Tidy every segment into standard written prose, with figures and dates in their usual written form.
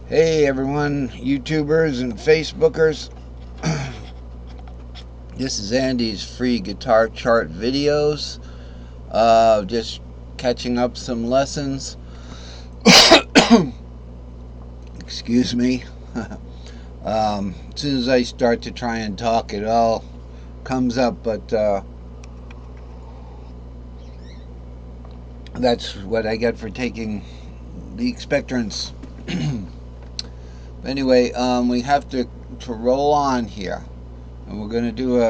Hey everyone, YouTubers and Facebookers. This is Andy's free guitar chart videos. Just catching up some lessons. Excuse me. As soon as I start to try and talk, it all comes up, but that's what I get for taking the expectorants. Anyway, we have to roll on here. And we're going to do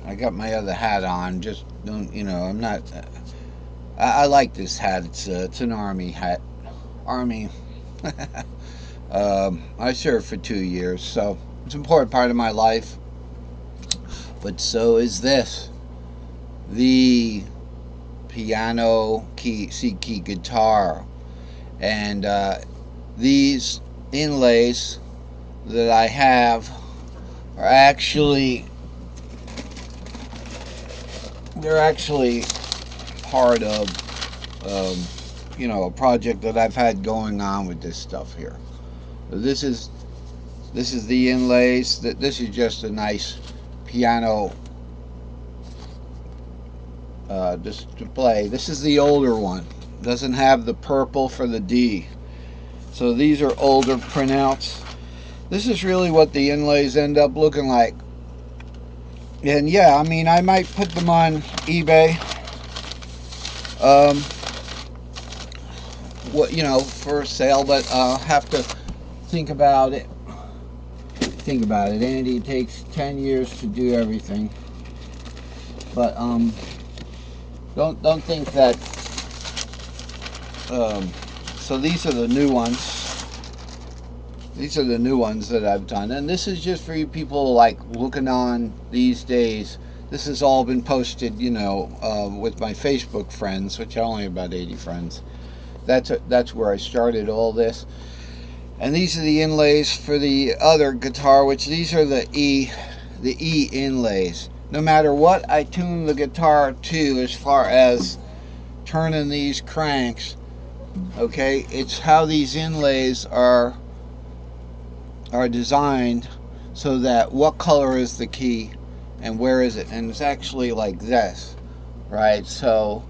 I got my other hat on. Just don't, I'm not. I like this hat. It's an army hat. Army. I served for 2 years, so it's an important part of my life. But so is this. The piano key, C key guitar. And these inlays that I have are actually part of a project that I've had going on with this stuff here. So this is the inlays. This is just a nice piano display. This is the older one. Doesn't have the purple for the D. So these are older printouts. This is really what the inlays end up looking like. And yeah, I mean, I might put them on eBay. For sale, but I'll have to think about it. Andy, it takes 10 years to do everything. But don't think that. So these are the new ones. These are the new ones that I've done, and this is just for you people like looking on these days. This has all been posted, with my Facebook friends, which I only have about 80 friends. That's where I started all this. And these are the inlays for the other guitar, which these are the E inlays. No matter what I tune the guitar to, as far as turning these cranks, okay, it's how these inlays are designed so that what color is the key and where is it, and it's actually like this, right? So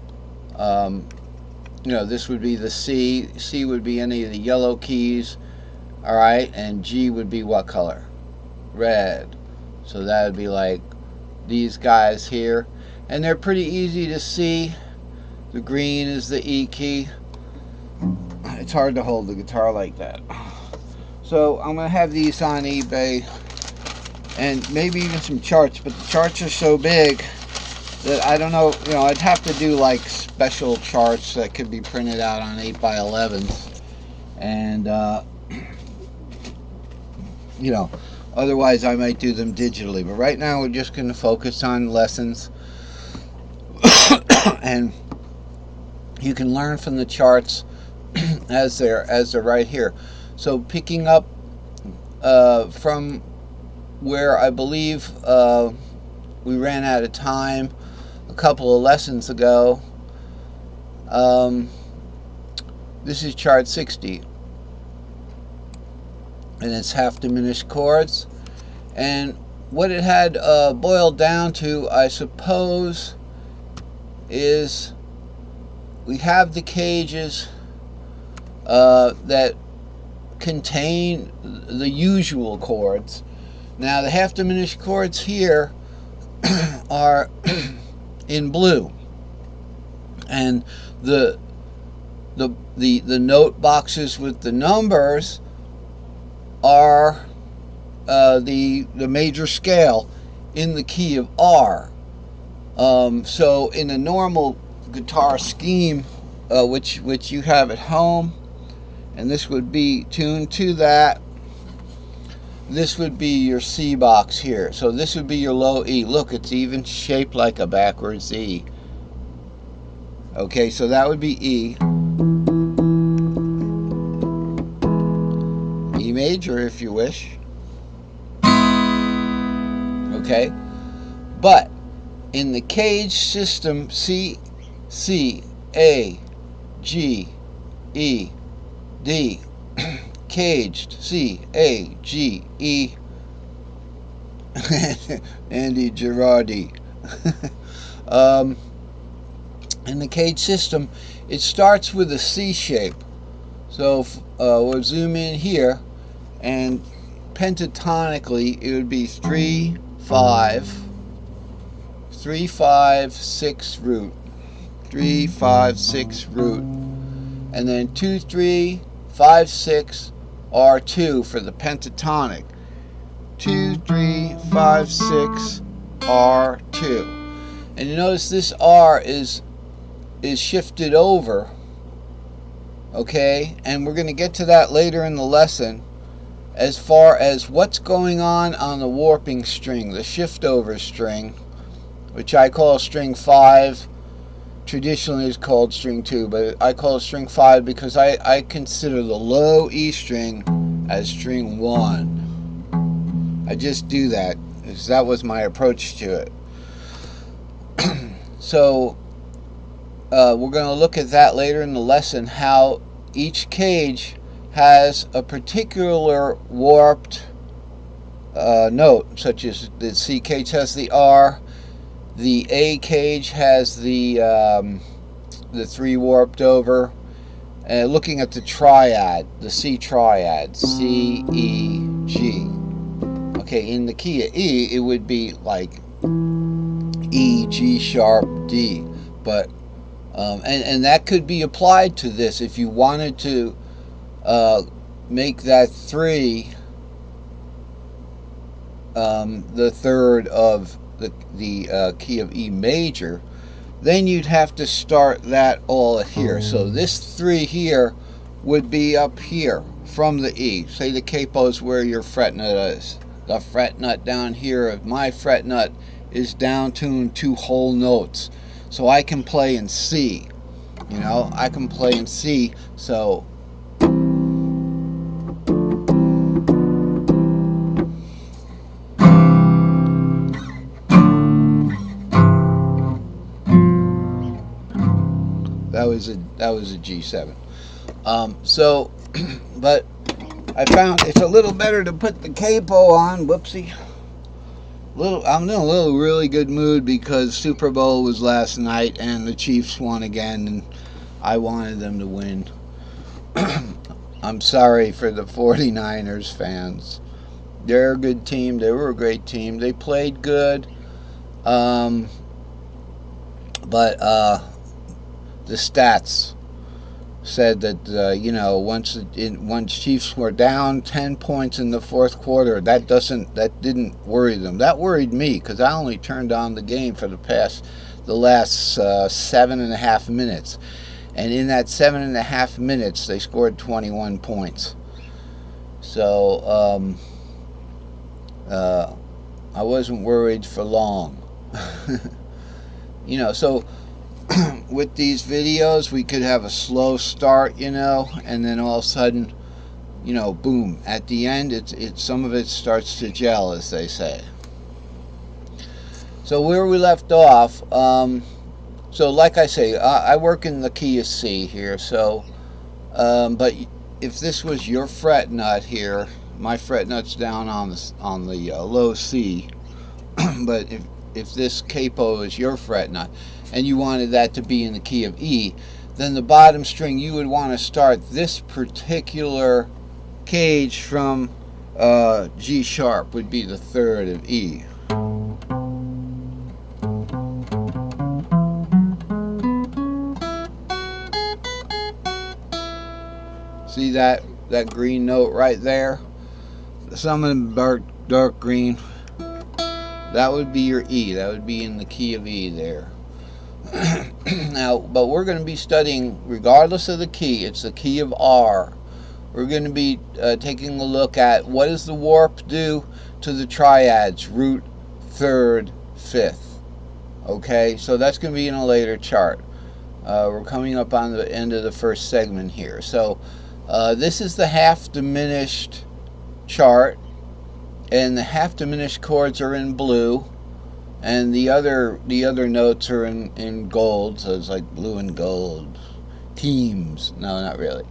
this would be the C would be any of the yellow keys, all right, and G would be what color? Red. So that would be like these guys here, and they're pretty easy to see. The green is the E key. It's hard to hold the guitar like that. So I'm going to have these on eBay, and maybe even some charts, but the charts are so big that I don't know, I'd have to do like special charts that could be printed out on 8x11s, and otherwise I might do them digitally. But right now we're just going to focus on lessons, and you can learn from the charts as they're right here. So picking up from where I believe we ran out of time a couple of lessons ago, this is chart 60, and it's half diminished chords. And what it had boiled down to, I suppose, is we have the cages that contain the usual chords. Now the half diminished chords here are in blue, and the note boxes with the numbers are the major scale in the key of R. So in a normal guitar scheme, which you have at home, and this would be tuned to that, this would be your C box here. So this would be your low E. Look, it's even shaped like a backwards E. Okay, so that would be E. E major if you wish. Okay, but in the cage system, C, A, G, E, D, caged, C, A, G, E, Andy Girardi. In the cage system, it starts with a C shape. So we'll zoom in here, and pentatonically it would be 3, 5, 3, 5, 6 root, 3, 5, 6 root, and then 2, 3, 5, 6 R2 for the pentatonic. 2, 3, 5, 6 R2. And you notice this R is shifted over, okay? And we're going to get to that later in the lesson as far as what's going on the warping string, the shift over string, which I call string 5. Traditionally is called string 2, but I call it string 5 because I consider the low E string as string 1. I just do that because that was my approach to it. So we're going to look at that later in the lesson, how each cage has a particular warped note, such as the C cage has the R, the A cage has the 3 warped over. Looking at the triad, the C triad, C, E, G. Okay, in the key of E, it would be like E, G sharp, D, but and that could be applied to this if you wanted to make that 3 the third of the key of E major. Then you'd have to start that all here. So this 3 here would be up here from the E. Say the capo is where your fret nut is. The fret nut down here of my fret nut is down tuned 2 whole notes. So I can play in C. You know, I can play in C. So that was a G7. So, but I found it's a little better to put the capo on. Whoopsie. I'm in a really good mood because Super Bowl was last night and the Chiefs won again, and I wanted them to win. I'm sorry for the 49ers fans. They're a good team. They were a great team. They played good. But the stats said that you know, once Chiefs were down 10 points in the fourth quarter, that didn't worry them. That worried me because I only turned on the game for the last 7.5 minutes, and in that 7.5 minutes they scored 21 points. So I wasn't worried for long. You know, so with these videos we could have a slow start, you know, and then all of a sudden, you know, boom, at the end some of it starts to gel, as they say. So where we left off, so like I say, I work in the key of C here. So but if this was your fret nut here, my fret nut's down on the low C, but if this capo is your fret nut and you wanted that to be in the key of E, then the bottom string, you would want to start this particular cage from G sharp, would be the third of E. See that green note right there? Some of them dark green. That would be your E. That would be in the key of E there. Now, but we're going to be studying, regardless of the key, it's the key of R. We're going to be taking a look at what does the warp do to the triads, root, third, fifth. Okay, so that's going to be in a later chart. We're coming up on the end of the first segment here. So this is the half diminished chart, and the half diminished chords are in blue, and the other notes are in gold. So it's like blue and gold. Teams. No, not really.